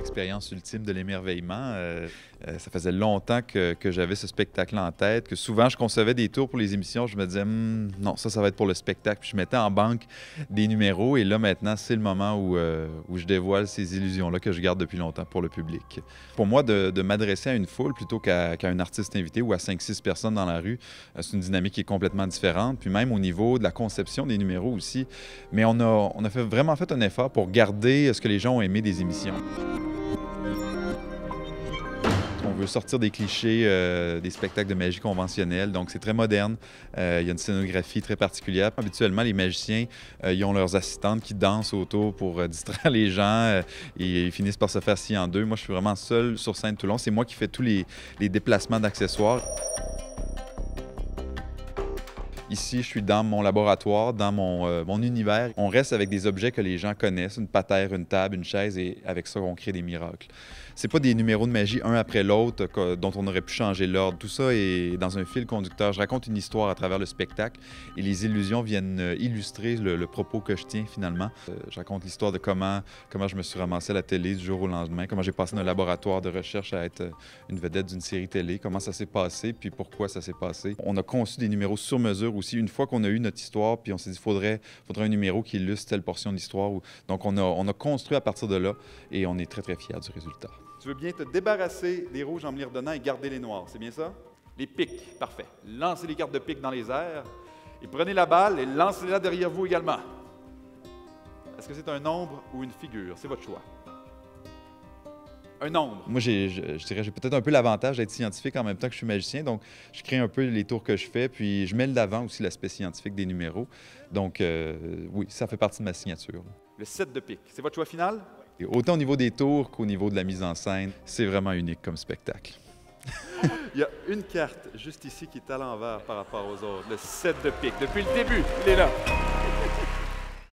l'expérience ultime de l'émerveillement. Ça faisait longtemps que j'avais ce spectacle en tête, que souvent je concevais des tours pour les émissions, je me disais non, ça va être pour le spectacle. Puis je mettais en banque des numéros et là maintenant c'est le moment où je dévoile ces illusions-là que je garde depuis longtemps pour le public. Pour moi, de m'adresser à une foule plutôt qu'à un artiste invité ou à 5-6 personnes dans la rue, c'est une dynamique qui est complètement différente. Puis même au niveau de la conception des numéros aussi. Mais on a vraiment fait un effort pour garder ce que les gens ont aimé des émissions. On veut sortir des clichés des spectacles de magie conventionnels, donc c'est très moderne. Il y a une scénographie très particulière. Habituellement, les magiciens, ils ont leurs assistantes qui dansent autour pour distraire les gens et ils finissent par se faire scier en deux. Moi, je suis vraiment seul sur scène tout le long. C'est moi qui fais tous les déplacements d'accessoires. Ici, je suis dans mon laboratoire, dans mon univers. On reste avec des objets que les gens connaissent, une patère, une table, une chaise, et avec ça, on crée des miracles. C'est pas des numéros de magie un après l'autre dont on aurait pu changer l'ordre. Tout ça est dans un fil conducteur. Je raconte une histoire à travers le spectacle et les illusions viennent illustrer le propos que je tiens finalement. Je raconte l'histoire de comment je me suis ramassé à la télé du jour au lendemain, comment j'ai passé d'un laboratoire de recherche à être une vedette d'une série télé, comment ça s'est passé, puis pourquoi ça s'est passé. On a conçu des numéros sur mesure aussi. Une fois qu'on a eu notre histoire, puis on s'est dit faudrait un numéro qui illustre telle portion de l'histoire. Donc on a construit à partir de là et on est très, très fiers du résultat. Tu veux bien te débarrasser des rouges en me les redonnant et garder les noirs, c'est bien ça? Les piques, parfait. Lancez les cartes de pique dans les airs et prenez la balle et lancez-la derrière vous également. Est-ce que c'est un nombre ou une figure? C'est votre choix. Un nombre. Moi, je dirais j'ai peut-être un peu l'avantage d'être scientifique en même temps que je suis magicien, donc je crée un peu les tours que je fais, puis je mets de l'avant aussi l'aspect scientifique des numéros. Donc oui, ça fait partie de ma signature. Le 7 de pique, c'est votre choix final? Et autant au niveau des tours qu'au niveau de la mise en scène, c'est vraiment unique comme spectacle. Il y a une carte juste ici qui est à l'envers par rapport aux autres, le 7 de pique. Depuis le début, il est là.